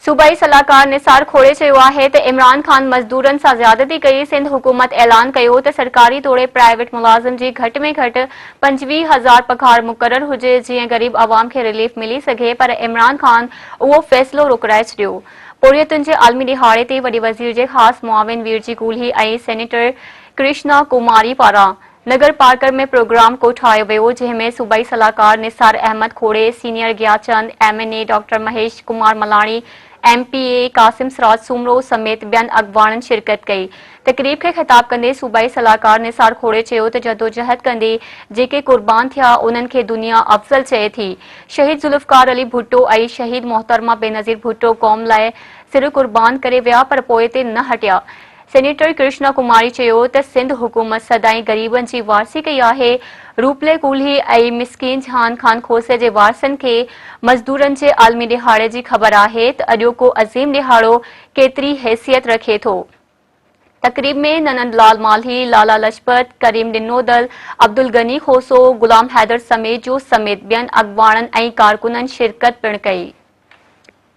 सूबाई सलाहकार निसार खोड़े चयो आहे त इमरान खान मज़दूरनि सां ज़्यादती कई। सिंध हुकूमत ऐलान कयो त सरकारी तौर प्राइवेट मुलाज़िम जी घटि में घटि 25,000 पघार मुक़रर हुजे जीअं गरीब अवाम खे रिलीफ मिली सघे, पर इमरान खान उहो फ़ैसिलो रुकराए छॾियो। पोरियतुनि जे आलमी दिहाड़े ते वॾे वज़ीर जे ख़ासि मुआविन वीरजी कूल्ही ऐं सेनेटर कृष्णा कुमारी पारां नगर पार्कर में प्रोग्राम कोठायो वियो, जंहिंमें सूबाई सलाहकार Nisar Ahmad Khore, senior Gyanchand, MNA doctor Mahesh Kumar Malani, MPA Qasim Siraj Soomro समेत ॿियनि अॻवाननि शिरकत कई। तक़रीब खे ख़िताब कंदे सूबाई सलाहकार निसार खोड़े चयो त जदोजहद कंदे जेके कुर्बान थिया उन्हनि खे दुनिया अफ़ज़ल चए थी। शहीद ज़ुल्फ़कार अली भुट्टो ऐं शहीद मोहतरमा बेनज़ीर भुट्टो क़ौम लाइ सिर कुर्बान करे विया, पर पोइ ते न हटिया। सेनेटर कृष्णा कुमारी चयो त सिंध हुकूमत सदाईं गरीबनि जी वारसी कई आहे। रूपले कूल्ही ऐं मिसकीन जहान खान खोसे जे वारसनि खे मज़दूरनि जे आलमी दिहाड़े जी ख़बर आहे त अॼोको अज़ीम दिहाड़ो केतिरी हैसियत रखे थो। तक़रीब में ननंद लाल माल्ही, लाला लजपत, करीम डिनोदल, अब्दुल गनी खोसो, गुलाम हैदर समेत ॿियनि अॻवाननि ऐं कारकुननि शिरकत पिणु कई।